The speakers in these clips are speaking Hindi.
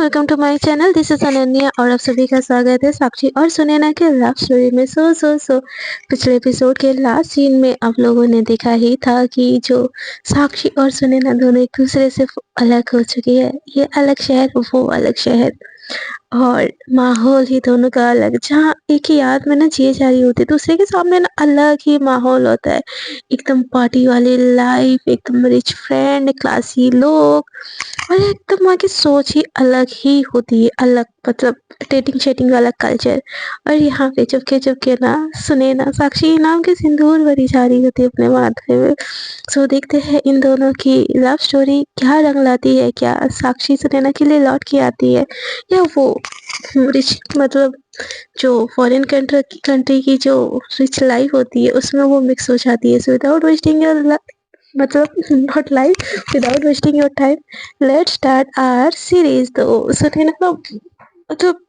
Welcome to my channel. This is Ananya और आप सभी का स्वागत है साक्षी और सुनैना के लव स्टोरी में। सो पिछले एपिसोड के लास्ट सीन में आप लोगों ने देखा ही था कि जो साक्षी और सुनैना दोनों एक दूसरे से अलग हो चुकी है। ये अलग शहर, वो अलग शहर, और माहौल ही दोनों का अलग। जहाँ एक ही याद में ना जिए जा रही होती है, दूसरे के सामने ना अलग ही माहौल होता है। एकदम पार्टी वाली लाइफ, एकदम रिच फ्रेंड, क्लासी लोग, और एकदम वहाँ की सोच ही अलग ही होती है। अलग मतलब डेटिंग शेटिंग वाला कल्चर। और यहाँ पे चुपके ना सुनैना साक्षी नाम के सिंदूर भरी जा रही होती है अपने माथे में। सो देखते हैं इन दोनों की लव स्टोरी क्या रंग लाती है। क्या साक्षी सुनैना के लिए लौट के आती है, या वो रिच मतलब जो फॉरेन कंट्री की जो रिच लाइफ होती है उसमें वो मिक्स हो जाती है। सो विदाउट वेस्टिंग योर मतलब not life, without wasting your time, let's start our series. तो सुनैना ना मतलब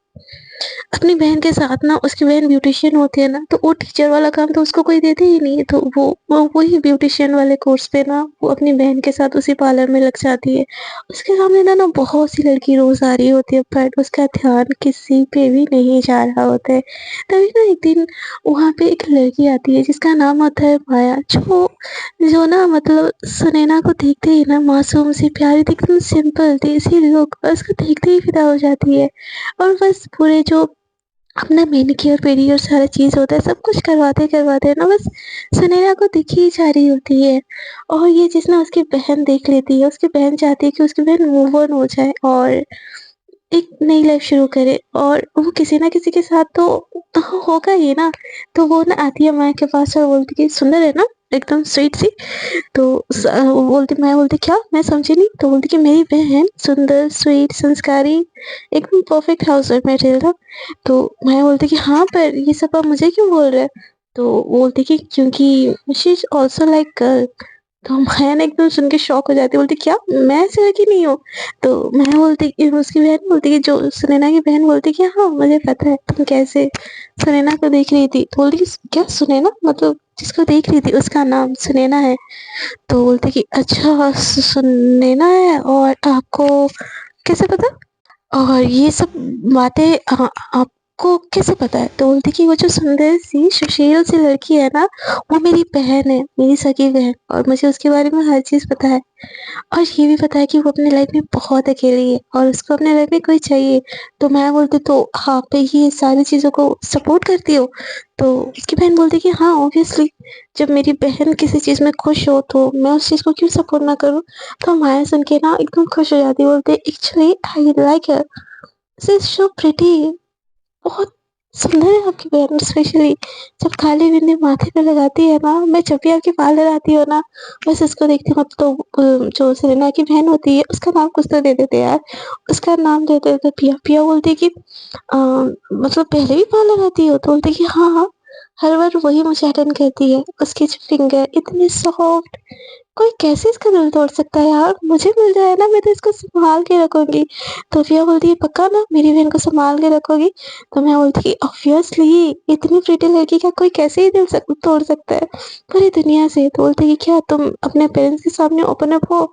अपनी बहन के साथ ना, उसकी बहन ब्यूटिशियन होती है ना, तो वो टीचर वाला काम तो उसको कोई देते ही नहीं है। तो वो वही ब्यूटिशियन वाले कोर्स पे ना वो अपनी बहन के साथ उसी पार्लर में लग जाती है। उसके सामने ना ना बहुत सी लड़की रोज आ रही होती है, बट उसका ध्यान किसी पे भी नहीं जा रहा होता है। तभी ना एक दिन वहाँ पे एक लड़की आती है जिसका नाम होता है माया, जो जो ना मतलब सुनैना को देखते ही ना मासूम सी प्यारी थी, एकदम सिंपल देसी लुक, और उसको देखते ही फिदा हो जाती है। और बस पूरे जो अपना मैनिक्योर पेडिक्योर सारा चीज़ होता है, सब कुछ करवाते ना बस सुनैना को दिख ही जा रही होती है। और ये चीज़ ना उसकी बहन देख लेती है। उसकी बहन चाहती है कि उसकी बहन मूव ऑन हो जाए और एक नई लाइफ शुरू करे, और वो किसी ना किसी के साथ तो होगा ही ना। तो वो ना आती है माया के पास और बोलती कि सुंदर है ना, एकदम स्वीट सी। तो वो बोलती, मैं बोलती क्या, मैं समझी नहीं। तो बोलती कि मेरी बहन सुंदर, स्वीट, संस्कारी, एकदम परफेक्ट हाउस वाइफ मटेरियल था। तो मैं बोलती कि हाँ, पर ये सब आप मुझे क्यों बोल रहे हैं। तो वो बोलती कि क्योंकि she is also like girl. तो माया ना एकदम सुन के शॉक हो जाती है, बोलती क्या, मैं ऐसी लड़की नहीं हूँ। तो मैं बोलती, उसकी बहन बोलती कि जो सुनैना की बहन बोलती कि हाँ मुझे पता है तुम कैसे सुनैना को देख रही थी। तो बोलती कि क्या सुनैना, मतलब जिसको देख रही थी उसका नाम सुनैना है। तो बोलती कि अच्छा सुनैना है, और आपको कैसे पता, और ये सब बातें आपको कैसे पता है। तो बोलती कि वो जो सुंदर सी सुशील सी लड़की है ना, वो मेरी बहन है, मेरी सगी बहन, और मुझे उसके बारे में हर चीज़ पता है। और ये भी पता है कि वो अपनी लाइफ में बहुत अकेली है और उसको अपने लाइफ में कोई चाहिए। तो मैं बोलती, तो आप ये सारी चीज़ों को सपोर्ट करती हो। तो उसकी बहन बोलती कि हाँ ऑब्वियसली, जब मेरी बहन किसी चीज़ में खुश हो तो मैं उस चीज़ को क्यों सपोर्ट ना करूँ। तो माया सुन के ना एकदम खुश हो जाती है, बोलते actually I like her, she is so pretty, बहुत सुंदर है आपकी बहन। स्पेशली जब काली बिंदी माथे पे लगाती है ना, मैं जब भी आपके पार्लर आती हूँ ना, बस इसको देखती हूँ। तो जो सुनैना की बहन होती है उसका नाम कुछ तो दे देते यार, उसका नाम दे देते पिया। पिया बोलती है कि मतलब पहले भी पार्लर आती हो। तो बोलती है कि हाँ हाँ, हर बार वही मुझे अटेंड करती है। उसकी जो फिंगर इतनी सॉफ्ट, कोई कैसे इसका दिल तोड़ सकता है यार। मुझे मिल जाए ना, मैं तो इसको संभाल के रखूंगी। तो पिया बोलती है पक्का ना मेरी बहन को संभाल के रखोगी। तो मैं बोलती कि ऑब्वियसली, इतनी प्रीटी लड़की का कोई कैसे ही तोड़ सकता है पूरी दुनिया से। तो बोलते कि क्या तुम अपने पेरेंट्स के सामने ओपन अप हो।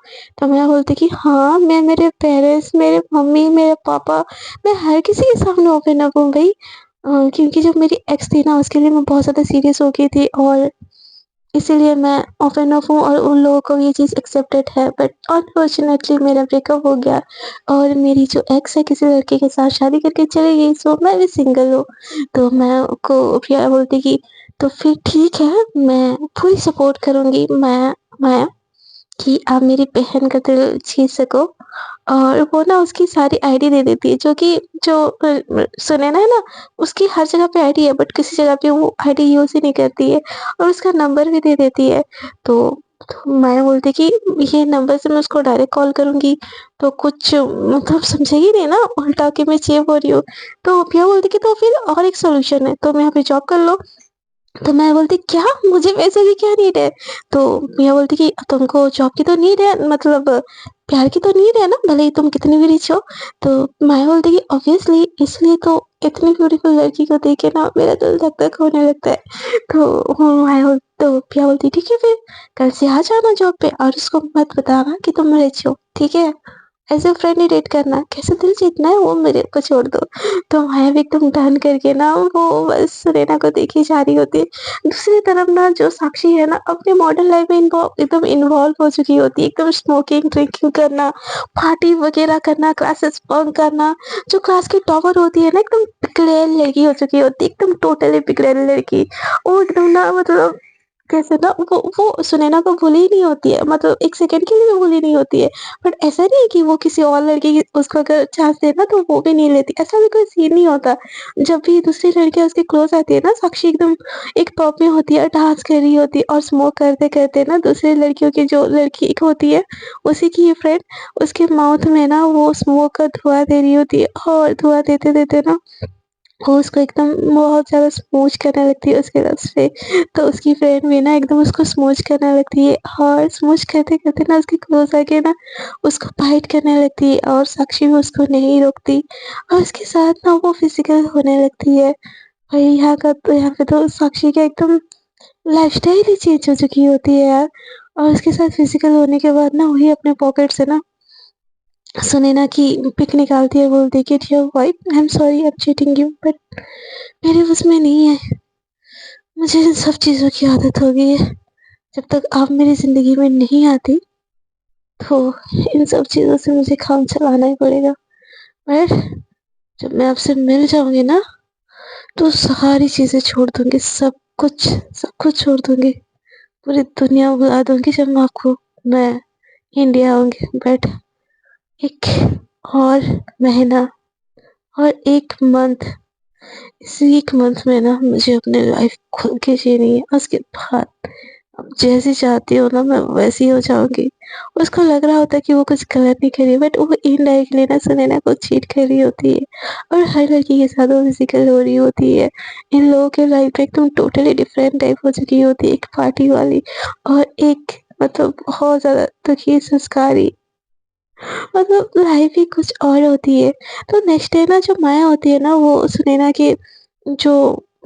तो मैं बोलती कि हाँ, मैं मेरे पेरेंट्स, मेरे मम्मी, मेरे पापा, मैं हर किसी के सामने ओपन अप हूँ भाई। क्योंकि जब मेरी एक्स थी ना, उसके लिए मैं बहुत ज़्यादा सीरियस हो गई थी, और इसीलिए मैं ओपन अप हूँ और उन लोगों को ये चीज़ एक्सेप्टेड है। बट अनफॉर्चुनेटली मेरा ब्रेकअप हो गया, और मेरी जो एक्स है किसी लड़के के साथ शादी करके चली गई। सो मैं भी सिंगल हूँ। तो मैं को प्रिया बोलती कि तो फिर ठीक है, मैं पूरी सपोर्ट करूँगी मैं कि आप मेरी बहन का दिल जीत सको। और वो ना उसकी सारी आईडी दे देती है, जो कि जो सुनैना है ना, उसकी हर जगह पे आईडी है, बट किसी जगह पे वो आईडी यूज़ ही नहीं करती है, और उसका नंबर भी दे देती है। तो मैं बोलती कि ये नंबर से मैं उसको डायरेक्ट कॉल करूँगी तो कुछ मतलब समझेगी नहीं ना, उल्टा के मैं चेप हो रही हूँ। तो भैया बोलती कि तो फिर और एक सॉल्यूशन है, तुम यहाँ पे जॉब कर लो। तो मैं बोलती क्या, मुझे पैसे की क्या नीड है। तो मियाँ बोलती कि तुमको जॉब की तो नीड है, मतलब प्यार की तो नीड है ना, भले ही तुम कितनी भी रिच हो। तो मैं बोलती कि ऑब्वियसली, इसलिए तो इतनी ब्यूटीफुल लड़की को देख के ना मेरा दिल धक धक होने लगता है। तो पिया बोलती ठीक है, फिर कल से आ जाना जॉब पे, और उसको मत बताना कि तुम रिच हो, ठीक है। ऐसे फ्रेंड ही डेट करना, कैसे दिल जीतना है वो मेरे को छोड़ दो। तो माया भी एकदम डन करके ना वो बस सुनैना को देखे जा रही होती है। दूसरी तरफ ना जो साक्षी है ना अपने मॉडर्न लाइफ में एकदम इन्वॉल्व हो चुकी होती है, एकदम स्मोकिंग, ड्रिंकिंग करना, पार्टी वगैरह करना, क्लासेस बंक करना। जो क्लास की टॉपर होती है ना एकदम बिगड़ैल लड़की हो चुकी होती है, एकदम टोटली बिगड़ैल लड़की। वो एकदम ना मतलब कैसे ना वो सुनैना को भूली ही नहीं होती है, मतलब 1 सेकंड के लिए भी भूली नहीं होती है। बट ऐसा नहीं है कि वो किसी और लड़के की उसको अगर चांस दे ना तो वो भी नहीं लेती, ऐसा भी कोई सीन नहीं होता। जब भी दूसरी लड़कियाँ उसके क्लोज़ आती है ना, साक्षी एकदम एक टॉप में होती है, डांस कर रही होती है और स्मोक करते-करते ना दूसरी लड़कियों की जो लड़की एक होती है, उसी की फ्रेंड उसके माउथ में ना वो स्मोक का धुआँ दे रही होती है और धुआँ देते-देते ना वो उसको एकदम बहुत ज़्यादा स्मूच करने लगती है उसके लिप्स पे। तो उसकी फ्रेंड भी ना एकदम उसको स्मूच करने लगती है और स्मूच करते-करते ना उसके क्लोज़ आके ना उसको बाइट करने लगती है और साक्षी भी उसको नहीं रोकती और उसके साथ ना वो फिज़िकल होने लगती है। और यहाँ पे तो साक्षी का एकदम लाइफ़स्टाइल ही चेंज हो चुकी होती है यार। और उसके साथ फिज़िकल होने के बाद ना वही अपने पॉकेट से ना सुनैना की पिक निकालती है, बोलती है कि dear wife I am sorry I am cheating you but मेरे बस में नहीं है। मुझे इन सब चीज़ों की आदत हो गई है। जब तक आप मेरी ज़िंदगी में नहीं आती, तो इन सब चीज़ों से मुझे काम चलाना ही पड़ेगा। पर जब मैं आपसे मिल जाऊँगी ना, तो सारी चीज़ें छोड़ दूँगी, सब कुछ छोड़ दूँगी। पूरी दुनिया भुला दूँगी जब मैं इंडिया आऊँगी। बट एक और महीना और 1 मंथ, इस 1 मंथ में ना मुझे अपनी लाइफ़ खुल के जीनी है। उसके बाद अब जैसी चाहती हो ना मैं वैसी हो जाऊँगी। उसको लग रहा होता है कि वो कुछ गलत नहीं कर रही, बट वो इनडायरेक्टली ना सुनैना को चीट कर रही होती है और हर लड़की के साथ वो फिज़िकल हो रही होती है। इन लोगों की लाइफ़ एकदम टोटली डिफरेंट टाइप हो चुकी होती है, एक पार्टी वाली और एक मतलब बहुत ज़्यादा दुखी संस्कारी, मतलब लाइफ़ ही कुछ और होती है। तो नेक्स्ट डे ना जो माया होती है ना वो सुनैना के जो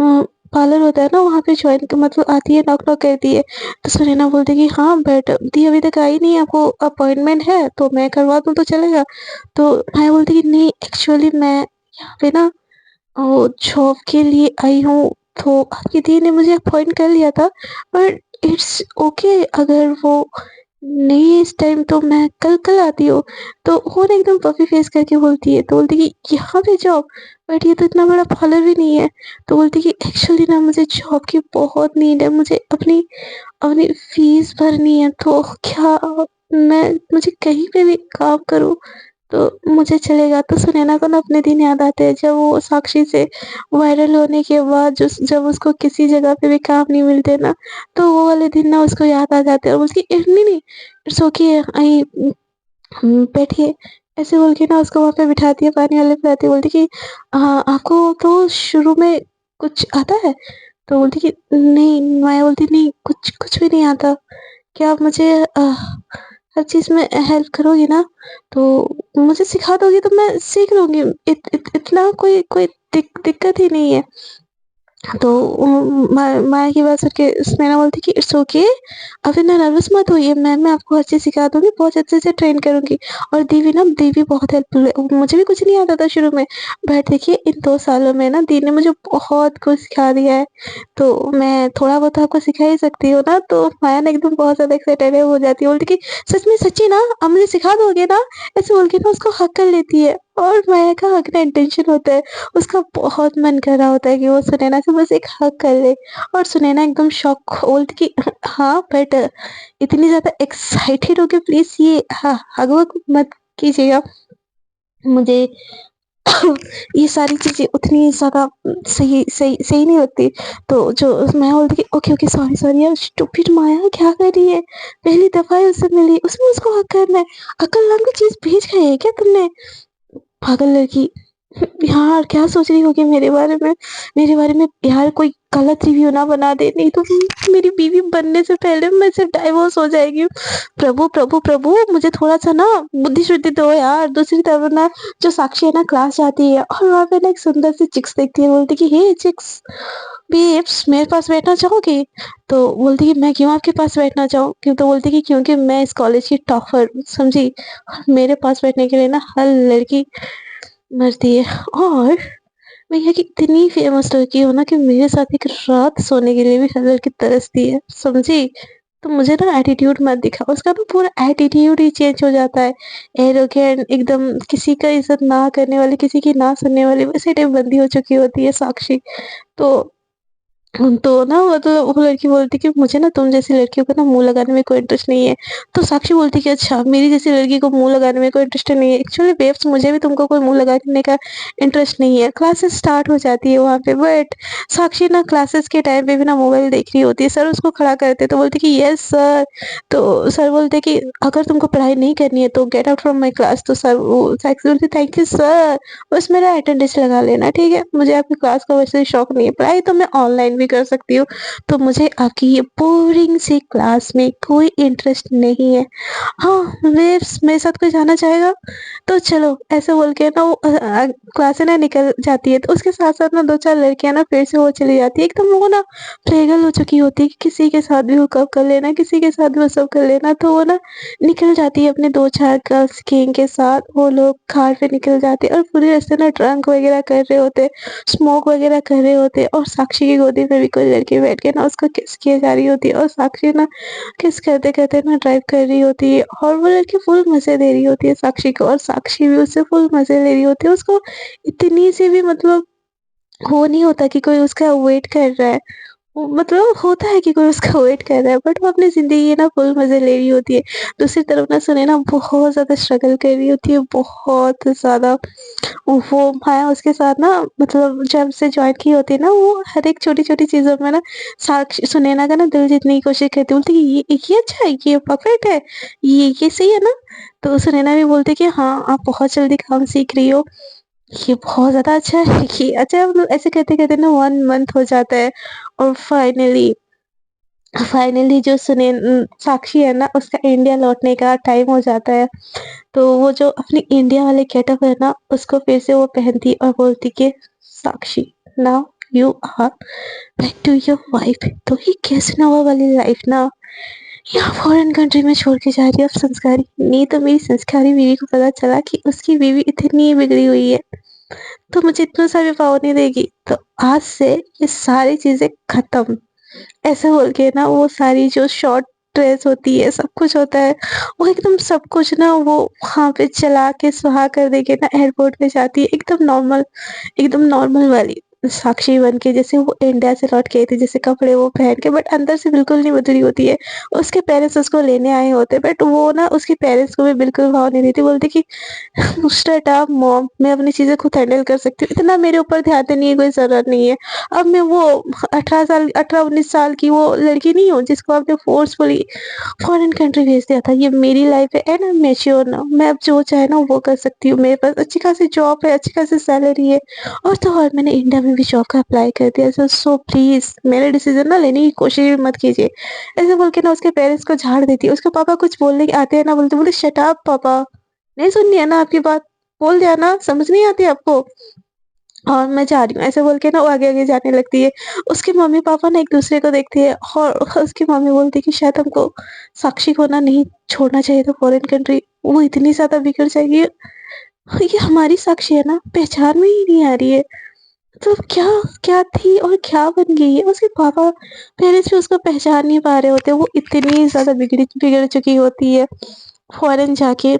पार्लर होता है ना वहाँ पे जॉइन मतलब आती है, नॉक-नॉक करती है। तो सुनैना बोलती है कि हाँ बट दी अभी तक आई नहीं है, आपको अपॉइंटमेंट है तो मैं करवा दूँ तो चलेगा? तो माया बोलती है कि नहीं एक्चुअली मैं यहाँ पे ना जॉब के लिए आई हूँ, तो आपकी दी ने मुझे अपॉइंट कर लिया था बट इट्स ओके अगर वो नहीं है इस टाइम तो मैं कल आती हूँ। तो वो ना एकदम पफ़ी फेस करके बोलती है, तो बोलती है कि यहाँ पे जॉब? बट ये तो इतना बड़ा पार्लर भी नहीं है। तो बोलती है कि एक्चुअली ना मुझे जॉब की बहुत नीड है, मुझे अपनी अपनी फीस भरनी है, तो क्या मुझे कहीं पे भी काम करूँ तो मुझे चलेगा। तो सुनैना को ना अपने दिन याद आते हैं जब वो साक्षी से वायरल होने के बाद जब उसको किसी जगह पे भी काम नहीं मिलते ना, तो वो वाले दिन ना उसको याद आ जाते हैं और बोलती है नहीं, नहीं इट्स ओके आई बैठिए। ऐसे बोल के ना उसको वहाँ पे बिठाती है, पानी वाला पिलाती है, बोलती है कि आपको तो शुरू में कुछ आता है? तो बोलती कि नहीं, माया बोलती नहीं कुछ कुछ भी नहीं आता। क्या आप मुझे हर चीज़ में हेल्प करोगी ना? तो मुझे सिखा दोगी तो मैं सीख लूँगी। इतना कोई कोई दिक्कत ही नहीं है। तो माया की बात सुन के सुनैना बोलती कि इट्स ओके, आप इतना नर्वस मत होइए, मैं आपको हर चीज़ सिखा दूँगी, बहुत अच्छे से ट्रेन करूँगी। और दी भी बहुत हेल्पफुल है, मुझे भी कुछ नहीं आता था शुरू में, बट देखिए इन 2 सालों में ना दी ने मुझे बहुत कुछ सिखा दिया है, तो मैं थोड़ा बहुत आपको सिखा ही सकती हूँ ना। तो माया ना एकदम बहुत ज़्यादा एक्साइटेड हो जाती है, बोलती कि सच में सच्ची ना? आप मुझे सिखा दोगे ना? ऐसे बोल के ना उसको हग कर लेती है और माया का हगना इंटेंशन होता है। उसका बहुत मन कर रहा होता है कि वो सुनैना से बस एक हग कर ले और सुनैना एकदम शॉक बोलती कि हाँ बट इतनी ज़्यादा एक्साइटेड होके प्लीज़ ये हग-वग मत कीजिएगा। मुझे ये सारी चीज़ें उतनी ज़्यादा सही सही सही नहीं लगती। तो जो मैं बोलती कि ओके, ओके सॉरी, सॉरी यार स्टूपिड माया क्या कर रही है? पहली दफ़ा ही उससे मिली, उसमें उसको हग करना है। अक्ल नाम की चीज़ भूल गए है क्या तुमने? पागल लड़की। यार क्या सोच रही होगी मेरे बारे में? मेरे बारे में यार कोई गलत रिव्यू ना बना दे, नहीं तो मेरी बीवी बनने से पहले मुझसे डाइवोर्स हो जाएगी। प्रभु प्रभु प्रभु, मुझे थोड़ा सा ना बुद्धि शुद्धि दो यार। दूसरी तरफ ना जो साक्षी है ना क्लास जाती है और वहाँ पे ना एक सुंदर सी चिक्स देखती है, बोलती कि हे चिक्स बेब्स मेरे पास बैठना चाहोगी? तो बोलती कि मैं क्यों आपके पास बैठना चाहूँ? क्यों? तो बोलती कि क्योंकि मैं इस कॉलेज की टॉपर, समझी? मेरे पास बैठने के लिए ना हर लड़की मरती है, और मैं यहाँ की इतनी फेमस लड़की हूँ ना कि मेरे साथ एक रात सोने के लिए भी हर लड़की तरसती है, समझी? तो मुझे ना एटीट्यूड मत दिखाओ। उसका ना पूरा एटीट्यूड ही चेंज हो जाता है। एरोगेंट एकदम, किसी का इज़्ज़त ना करने वाली, किसी की ना सुनने वाली, वैसे टाइप बंदी हो चुकी होती है साक्षी। तो तो ना मतलब वो लड़की बोलती कि मुझे ना तुम जैसी लड़कियों को ना मुँह लगाने में कोई इंटरेस्ट नहीं है। तो साक्षी बोलती कि अच्छा मेरी जैसी लड़की को मुँह लगाने में कोई इंटरेस्ट नहीं है। एक्चुअली बेब्स मुझे भी तुमको कोई मुँह लगाने का इंटरेस्ट नहीं है। क्लासेस स्टार्ट हो जाती है वहाँ पे, बट साक्षी ना क्लासेस के टाइम पे भी ना मोबाइल देख रही होती है। सर उसको खड़ा करते तो बोलती कि यस सर। तो सर बोलते कि अगर तुमको पढ़ाई नहीं करनी है तो get out from my class. तो सर वो साक्षी बोलती थैंक यू सर, बस मेरा अटेंडेंस लगा लेना, ठीक है? मुझे आपकी क्लास का वैसे शौक नहीं है, पढ़ाई तो मैं ऑनलाइन भी कर सकती हूँ। तो मुझे आपकी ये बोरिंग सी क्लास में कोई इंटरेस्ट नहीं है। हाँ, वेव्स मेरे साथ कोई जाना चाहेगा? तो चलो, ऐसे बोल के ना वो क्लास से ना निकल जाती है। तो उसके साथ-साथ ना 2-4 लड़कियाँ ना फिर से वो चली जाती है। एकदम वो ना पागल हो चुकी होती है कि किसी के साथ भी हुकअप कर लेना, किसी के साथ भी वो सब कर लेना। तो वो ना निकल जाती है अपने 2-4 गर्ल्स गैंग के साथ। वो लोग कार पे निकल जाते हैं और पूरे रास्ते ना ड्रंक वगैरह कर रहे होते हैं, स्मोक वगैरह कर रहे होते हैं, और साक्षी की गोदी में भी कोई लड़की बैठ के ना उसको किस किए जा रही होती है, और साक्षी ना किस करते-करते ना ड्राइव कर रही होती है, और वो लड़की फुल मज़े दे रही होती है साक्षी को, और साक्षी भी उससे फुल मज़े ले रही होती है। उसको इतनी सी भी मतलब वो नहीं होता कि कोई उसका वेट कर रहा है। वो मतलब होता है कि कोई उसका वेट कर रहा है, बट वो अपनी ज़िंदगी के ना फुल मज़े ले रही होती है। दूसरी तरफ ना सुनैना बहुत ज़्यादा स्ट्रगल कर रही होती है, बहुत ज़्यादा। वो माया उसके साथ ना मतलब जब से जॉइन की होती है ना, वो हर एक छोटी-छोटी चीज़ों में ना साक्ष सुनैना का ना दिल जीतने की कोशिश करती है। बोलती है ये अच्छा है, ये परफेक्ट है, ये सही है ना? तो सुनैना भी बोलती है कि हाँ, आप बहुत जल्दी काम सीख रही हो। ये बहुत ज़्यादा अच्छा है, ये अच्छा है, मतलब ऐसे करते-करते ना 1 मंथ हो जाता है, और फाइनली फाइनली जो साक्षी है ना, उसका इंडिया लौटने का टाइम हो जाता है। तो वो जो अपनी इंडिया वाले गेटअप है ना, उसको फिर से वो पहनती और बोलती कि Sakshi now you are back to your wife. तो ये कैसनोवा वाली लाइफ ना यहाँ फॉरेन कंट्री में छोड़ के जा रही है अब संस्कारी। नहीं तो मेरी संस्कारी बीवी को पता चला कि उसकी बीवी इतनी बिगड़ी हुई है, तो मुझे इतना सा भी पाव नहीं देगी। तो आज से ये सारी चीज़ें खत्म। ऐसे बोल के ना वो सारी जो शॉर्ट ड्रेस होती है, सब कुछ होता है, वो एकदम सब कुछ ना वो वहाँ पे चला के सुहा कर देके ना एयरपोर्ट पे जाती है, एकदम नॉर्मल वाली साक्षी बन के, जैसे वो इंडिया से लौट के आई थी, जैसे कपड़े वो पहन के, बट अंदर से बिल्कुल नहीं बदली होती है। उसके पेरेंट्स उसको लेने आए होते, बट वो ना उसके पेरेंट्स को भी बिल्कुल भाव नहीं देती, बोलती कि शट अप मॉम, मैं अपनी चीज़ें खुद हैंडल कर सकती हूँ, इतना मेरे ऊपर ध्यान देने की कोई ज़रूरत नहीं है। अब मैं वो 18-19 साल की वो लड़की नहीं हूँ जिसको आपने फ़ोर्सफुली फॉरेन कंट्री भेज दिया था। ये मेरी लाइफ़ है and I am mature now. मैं अब जो चाहे ना वो कर सकती हूँ। मेरे पास अच्छी खासी जॉब है, अच्छी खासी सैलरी है, और तो और मैंने इंडिया में भी जॉब का अप्लाई कर दिया। सो प्लीज़ मेरा डिसीज़न ना लेने की कोशिश भी मत कीजिए। ऐसे बोल के ना उसके पेरेंट्स को झाड़ देती है। उसके पापा कुछ बोलने आते हैं ना, बोले शट अप पापा, नहीं सुननी है ना आपकी बात, बोल दिया ना, समझ नहीं आती आपको? और मैं जा रही हूँ, ऐसे बोल के ना वो आगे-आगे जाने लगती है। उसके मम्मी-पापा ना एक-दूसरे को देखते हैं, और उसकी मम्मी बोलती है कि शायद हमको साक्षी को ना नहीं छोड़ना चाहिए था फॉरेन कंट्री, वो इतनी ज़्यादा बिगड़ जाएगी। ये हमारी साक्षी है ना, पहचान में ही नहीं आ रही है। तो क्या क्या थी और क्या बन गई है? उसके पापा पेरेंट्स भी उसको पहचान नहीं पा रहे होते, वो इतनी ज़्यादा बिगड़ चुकी होती है फॉरेन जाके।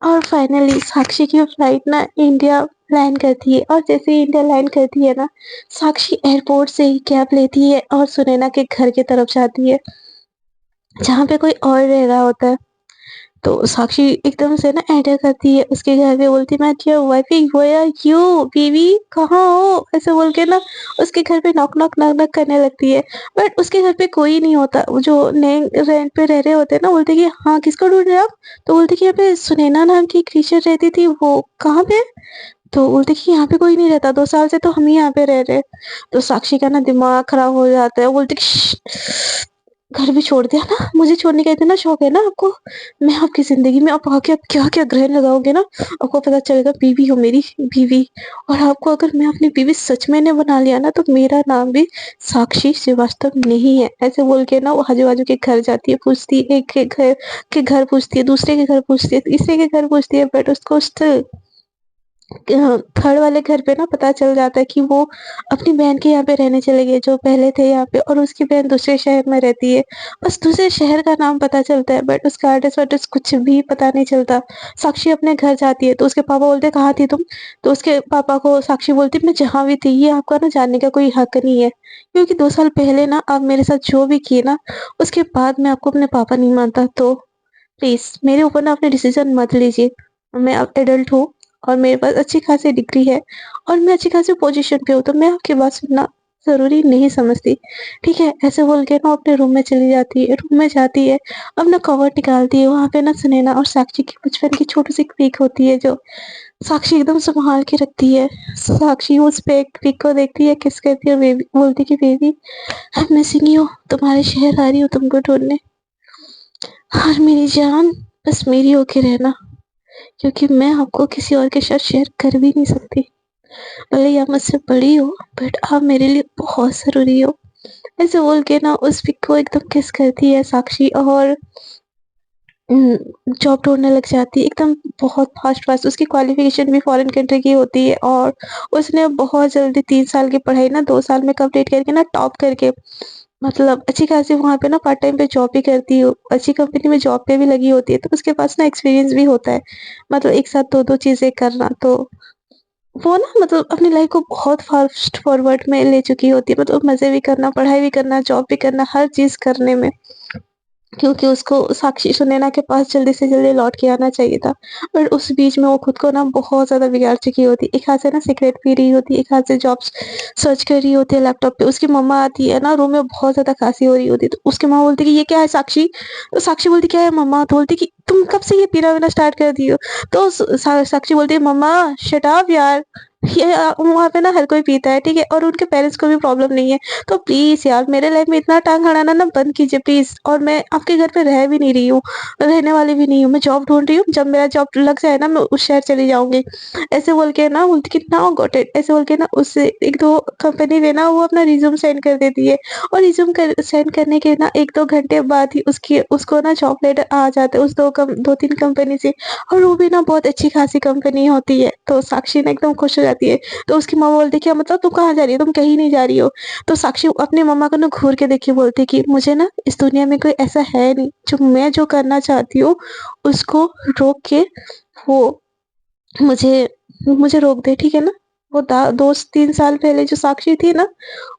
और फाइनली साक्षी की फ्लाइट ना इंडिया लैंड करती है, और जैसे ही इंडिया लैंड करती है ना, साक्षी एयरपोर्ट से ही कैब लेती है और सुनैना के घर की तरफ जाती है, जहाँ पे कोई और रह रहा होता है। तो साक्षी एकदम से ना एंटर करती है उसके घर पे, बोलती मैं क्या वाइफी वेयर यू, बीवी कहाँ हो, ऐसे बोल के ना उसके घर पे नॉक नॉक नॉक नॉक करने लगती है। बट उसके घर पे कोई नहीं होता, वो जो नए रेंट पे रह रहे होते हैं ना, बोलते कि हाँ किसको ढूंढ रहे हो आप? तो बोलते कि यहाँ पे सुनैना नाम की क्रीचर रहती थी, वो कहाँ पे है? तो बोलते कि यहाँ पे कोई नहीं रहता, 2 साल से तो हम ही यहाँ पे रह रहे हैं। तो साक्षी का ना दिमाग खराब हो जाता है, वो बोलती कि "श्श, घर भी छोड़ दिया ना, मुझे छोड़ने का इतना शौक है ना आपको, मैं आपकी जिंदगी में अब आके अब क्या क्या ग्रहण लगाओगे ना, आपको पता चलेगा बीवी हो मेरी, बीवी। और आपको अगर मैं अपनी बीवी सच में ने बना लिया ना, तो मेरा नाम भी साक्षी श्रीवास्तव नहीं है, ऐसे बोल के ना वो आजू बाजू के घर जाती है, पूछती है, एक के घर पूछती है, दूसरे के घर पूछती है, तीसरे के घर पूछती है, बट उसको स्टिल थर्ड वाले घर पे ना पता चल जाता है कि वो अपनी बहन के यहाँ पे रहने चले गए, जो पहले थे यहाँ पे, और उसकी बहन दूसरे शहर में रहती है। बस दूसरे शहर का नाम पता चलता है, बट उसका एड्रेस वैड्रेस कुछ भी पता नहीं चलता। साक्षी अपने घर जाती है तो उसके पापा बोलते कहाँ थी तुम? तो उसके पापा को साक्षी बोलती मैं जहाँ भी थी, ये आपका ना जानने का कोई हक नहीं है, क्योंकि 2 साल पहले ना आप मेरे साथ जो भी किए ना, उसके बाद मैं आपको अपने पापा नहीं मानता। तो प्लीज मेरे ऊपर ना अपने डिसीजन मत लीजिए, मैं अब एडल्ट हूँ और मेरे पास अच्छी खासी डिग्री है और मैं अच्छी खासी पोजीशन पे हूँ, तो मैं आपकी बात सुनना ज़रूरी नहीं समझती। ठीक है? ऐसे बोल के ना अपने रूम में चली जाती है, रूम में जाती है, अपना कवर निकालती है, वहाँ पे ना सुनैना और साक्षी की बचपन की छोटी-सी पिक होती है, जो साक्षी एकदम सँभाल के रखती है। साक्षी उस पे एक पिक को देखती है, किस करती है, बेबी बोलती कि baby I am missing you, तुम्हारे शहर आ रही हूँ तुमको ढूँढने, और मेरी जान बस मेरी होके रहना, क्योंकि मैं आपको किसी और के साथ शेयर कर भी नहीं सकती। भले ही आप मुझसे बड़ी हो, बट आप मेरे लिए बहुत ज़रूरी हो। ऐसे बोल के ना उस पिक को एकदम किस करती है साक्षी, और जॉब ढूँढने लग जाती है एकदम बहुत फ़ास्ट-फ़ास्ट। उसकी क्वालिफ़िकेशन भी फ़ॉरेन कंट्री की होती है, और उसने बहुत जल्दी 3 साल की पढ़ाई ना 2 साल में कंप्लीट करके ना टॉप करके, मतलब अच्छी खासी वहाँ पे ना पार्ट टाइम पे जॉब भी करती है, अच्छी कंपनी में जॉब पे भी लगी होती है, तो उसके पास ना एक्सपीरियंस भी होता है। मतलब एक साथ 2-2 चीज़ें करना, तो वो ना मतलब अपनी लाइफ़ को बहुत फ़ास्ट फॉरवर्ड में ले चुकी होती है, मतलब मज़े भी करना, पढ़ाई भी करना, जॉब भी करना, हर चीज़ करने में। क्योंकि उसको साक्षी सुनैना के पास जल्दी से जल्दी लौट के आना चाहिए था। पर उस बीच में वो खुद को ना बहुत ज़्यादा बिगाड़ चुकी होती। एक हाथ से ना सिगरेट पी रही होती, एक हाथ से जॉब्स सर्च कर रही होती है लैपटॉप पे। उसकी मम्मा आती है ना, रूम में बहुत ज़्यादा खाँसी हो रही होती है, तो उसकी माँ बोलती है कि ये क्या है साक्षी? तो साक्षी बोलती क्या है मम्मा? तो बोलती कि तुम कब से ये पीना-वीना स्टार्ट कर दी हो? तो स सा साक्षी बोलती है मम्मा शट अप यार! ये वहाँ पे ना हर कोई पीता है, ठीक है? और उनके पेरेंट्स को भी प्रॉब्लम नहीं है। तो प्लीज़ यार मेरे लाइफ में इतना टांग अड़ाना ना बंद कीजिए प्लीज़, और मैं आपके घर पे रह भी नहीं रही हूँ, रहने वाली भी नहीं हूँ, मैं जॉब ढूँढ रही हूँ, जब मेरा जॉब लग जाए ना मैं उस शहर चली जाऊँगी। ऐसे बोल के ना बोलती कि नाउ गॉट इट, ऐसे बोल के ना उससे 1-2 कंपनी पे ना वो अपना रिज़्यूम सेंड कर देती है, और रिज़्यूम कर सेंड करने के ना 1-2 घंटे बाद ही उसकी उसको ना जॉब लेटर आ जाता है उस 2-3 कंपनी से, और वो भी ना बहुत अच्छी खासी कंपनी होती है। तो साक्षी ना एकदम खुश हो जाती है। तो उसकी माँ बोलती है क्या मतलब तुम कहाँ जा रही हो? तुम कहीं नहीं जा रही हो। तो साक्षी अपनी मम्मा को ना घूर के देख के बोलती है कि मुझे ना इस दुनिया में कोई ऐसा है नहीं, जो मैं जो करना चाहती हूँ उसको रोक के वो मुझे मुझे रोक दे, ठीक है ना? वो दा 2-3 साल पहले जो साक्षी थी ना,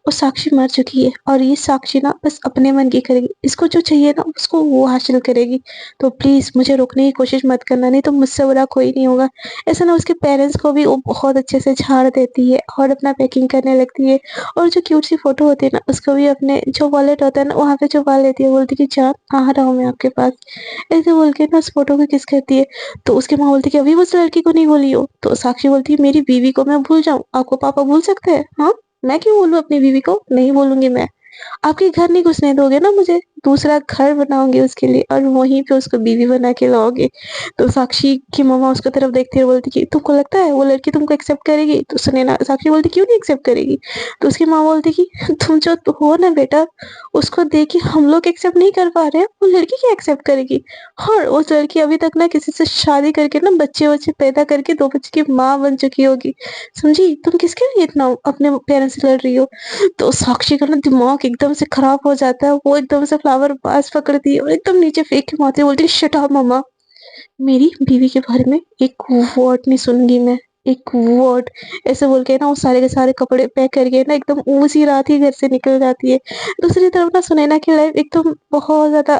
वो साक्षी मर चुकी है, और ये साक्षी ना बस अपने मन की करेगी। इसको जो चाहिए ना उसको वो हासिल करेगी। तो प्लीज़ मुझे रोकने की कोशिश मत करना, नहीं तो मुझसे बुरा कोई नहीं होगा। ऐसे ना उसके पेरेंट्स को भी वो बहुत अच्छे से झाड़ देती है और अपना पैकिंग करने लगती है, और जो क्यूट सी फ़ोटो होती है ना उसको भी अपने जो वॉलेट होता है ना वहाँ पे छुपा लेती है। बोलती है कि जान आ रहा हूँ मैं आपके पास। ऐसे बोल के ना उस फ़ोटो को किस करती है। तो उसकी माँ बोलती है कि अभी उस लड़की को नहीं भूली हो? तो साक्षी बोलती है मेरी बीवी को मैं भूल जाऊँ? आपको पापा भूल सकते हैं? हाँ? मैं क्यों भूलूँ अपनी बीवी को? नहीं भूलूँगी मैं। आपके घर नहीं घुसने दोगे ना मुझे, दूसरा घर बनाओगे उसके लिए और वहीं पे उसको बीवी बना के लाओगे। तो साक्षी की मम्मा उसकी तरफ देखती है और बोलती कि तुमको लगता है वो लड़की तुमको एक्सेप्ट करेगी? तो सुनैना साक्षी बोलती क्यों नहीं एक्सेप्ट करेगी? तो उसकी माँ बोलती कि तुम जो हो ना बेटा, उसको देख के हम लोग एक्सेप्ट नहीं कर पा रहे हैं, वो लड़की क्या एक्सेप्ट करेगी? और उस लड़की अभी तक ना किसी से शादी करके ना बच्चे-वच्चे पैदा करके 2 बच्चे की माँ बन चुकी होगी। समझी? तुम किसके लिए इतना अपने पेरेंट्स से लड़ रही हो? तो साक्षी का ना दिमाग एकदम से खराब हो जाता है, वो एकदम से फ्लावर वाज़ पकड़ती है और एकदम नीचे फेंक के मारती है, बोलती है शट अप मम्मा! मेरी बीवी के बारे में एक वर्ड नहीं सुनूँगी मैं, एक वर्ड। ऐसे बोल के ना वो सारे के सारे कपड़े पैक करके ना एकदम उसी रात ही घर से निकल जाती है। दूसरी तरफ ना सुनैना की लाइफ़ एकदम बहुत ज़्यादा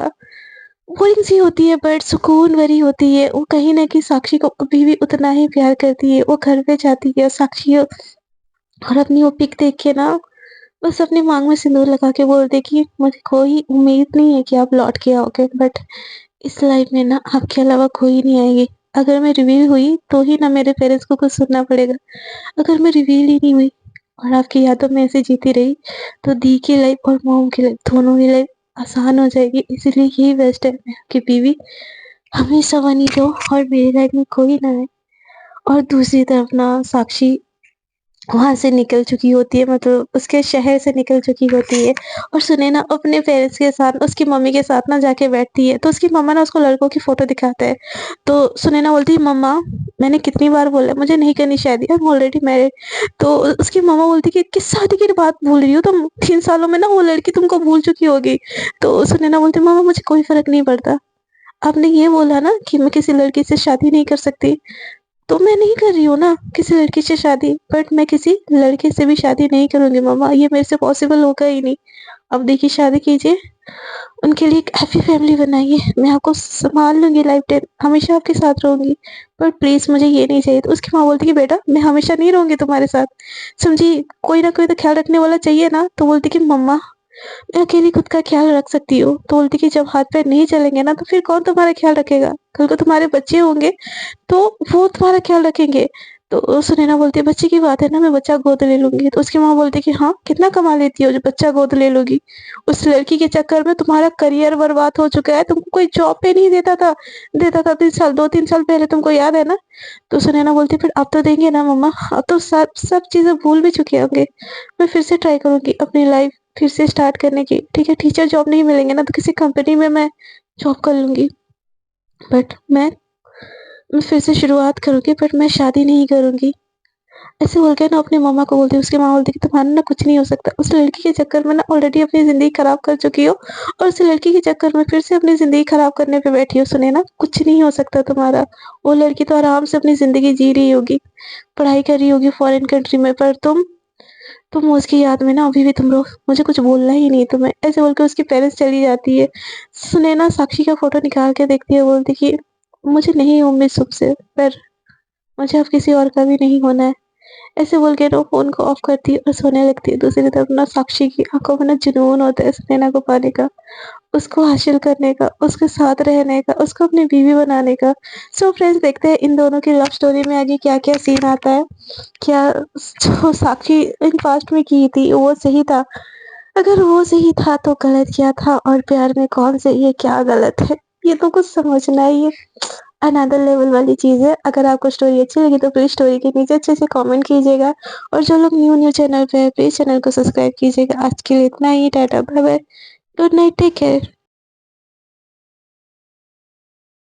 बोरिंग सी होती है बट सुकून भरी होती है। वो कहीं न कहीं साक्षी को अभी भी उतना ही प्यार करती है। वो घर पे जाती है साक्षी और अपनी वो पिक देख के ना बस अपनी माँग में सिंदूर लगा के बोलती है कि मुझे कोई उम्मीद नहीं है कि आप लौट के आओगे, बट इस लाइफ में ना आपके अलावा कोई नहीं आएगी। अगर मैं रिवील हुई तो ही ना मेरे पेरेंट्स को कुछ सुनना पड़ेगा। अगर मैं रिवील ही नहीं हुई और आपकी यादों में ऐसे जीती रही तो दी की लाइफ और मॉम की लाइफ दोनों की लाइफ आसान हो जाएगी। इसीलिए यही बेस्ट है मैं आपकी बीवी हमेशा बनी रहो और मेरी लाइफ में कोई ना आए। और दूसरी तरफ ना साक्षी वहाँ से निकल चुकी होती है, मतलब उसके शहर से निकल चुकी होती है और सुनैना अपने पेरेंट्स के साथ उसकी मम्मी के साथ ना जाके बैठती है। तो उसकी मम्मा ना उसको लड़कों की फ़ोटो दिखाते हैं। तो सुनैना बोलती है, मम्मा मैंने कितनी बार बोला है मुझे नहीं करनी शादी, आई एम ऑलरेडी मैरिड। तो उसकी मम्मा बोलती है कि किस शादी की बात भूल रही हो तुम? 3 सालों में ना वो लड़की तुमको भूल चुकी होगी। तो सुनैना बोलती है, मम्मा मुझे कोई फ़र्क नहीं पड़ता। आपने ये बोला ना कि मैं किसी लड़की से शादी नहीं कर सकती। तो मैं नहीं कर रही हूँ ना किसी लड़की से शादी, बट मैं किसी लड़के से भी शादी नहीं करूँगी मम्मा, ये मेरे से पॉसिबल होगा ही नहीं। अब देखिए शादी कीजिए, उनके लिए एक हैप्पी फैमिली बनाइए, मैं आपको सँभाल लूँगी लाइफ टाइम, हमेशा आपके साथ रहूँगी, पर प्लीज़ मुझे ये नहीं चाहिए। तो उसकी माँ बोलती कि बेटा मैं हमेशा नहीं रहूँगी तुम्हारे साथ, समझी? कोई ना कोई तो ख़्याल रखने वाला चाहिए ना। तो बोलती कि मम्मा मैं अकेली खुद का ख़्याल रख सकती हूँ। तो बोलती कि जब हाथ-पैर नहीं चलेंगे ना तो फिर कौन तुम्हारा ख़्याल रखेगा? कल को तुम्हारे बच्चे होंगे तो वो तुम्हारा ख़्याल रखेंगे। तो सुनैना बोलती है बच्चे की बात है ना, मैं बच्चा गोद ले लूँगी। तो उसकी माँ बोलती है कि हाँ, कितना कमा लेती हो जो बच्चा गोद ले लोगी? उस लड़की के चक्कर में तुम्हारा करियर बर्बाद हो चुका है, तुमको कोई जॉब पे नहीं देता था 3 साल 2-3 साल पहले, तुमको याद है ना? तो सुनैना बोलती है फिर अब तो देंगे ना मम्मा, अब तो सब सब चीज़ें भूल भी चुके होंगे। मैं फिर से ट्राई करूँगी अपनी लाइफ़ फिर से स्टार्ट करने की। ठीक है, टीचर जॉब नहीं मिलेंगे ना तो किसी कंपनी में मैं जॉब कर लूँगी। बट मैं फिर से शुरुआत करूँगी, बट मैं शादी नहीं करूँगी। ऐसे बोल के ना अपनी मम्मा को बोलती है, उसकी माँ बोलती है कि तुम्हारा ना कुछ नहीं हो सकता। उस लड़की के चक्कर में ना ऑलरेडी अपनी ज़िंदगी खराब कर चुकी हो और उस लड़की के चक्कर में फिर से अपनी ज़िंदगी खराब करने पे बैठी हो। सुनैना कुछ नहीं हो सकता तुम्हारा। वो लड़की तो आराम से अपनी ज़िंदगी जी रही होगी, पढ़ाई कर रही होगी फॉरेन कंट्री में, पर तुम उसकी याद में ना अभी भी तुम लोग मुझे कुछ बोलना ही नहीं तुम्हें। ऐसे बोल के उसके पेरेंट्स चली जाती है। सुनैना साक्षी का फ़ोटो निकाल के देखती है, बोलती कि मुझे नहीं उम्मीद तुमसे, पर मुझे अब किसी और का भी नहीं होना है। ऐसे बोल के ना फ़ोन को ऑफ करती है और सोने लगती है। दूसरी तरफ ना साक्षी की आँखों में ना जुनून होता है सुनैना को पाने का, उसको हासिल करने का, उसके साथ रहने का, उसको अपनी बीवी बनाने का। सो फ्रेंड्स देखते हैं इन दोनों की लव स्टोरी में आगे क्या-क्या सीन आता है। क्या जो साक्षी इन पास्ट में की थी वो सही था? अगर वो सही था तो गलत क्या था और प्यार में कौन सही है, क्या गलत है? ये तो कुछ समझना ही अनदर लेवल वाली चीज़ है। अगर आपको स्टोरी अच्छी लगी तो प्लीज़ स्टोरी के नीचे अच्छे से कमेंट कीजिएगा और जो लोग न्यू चैनल पे हैं प्लीज़ चैनल को सब्सक्राइब कीजिएगा। आज के लिए इतना ही, tata bye bye, good night, take care.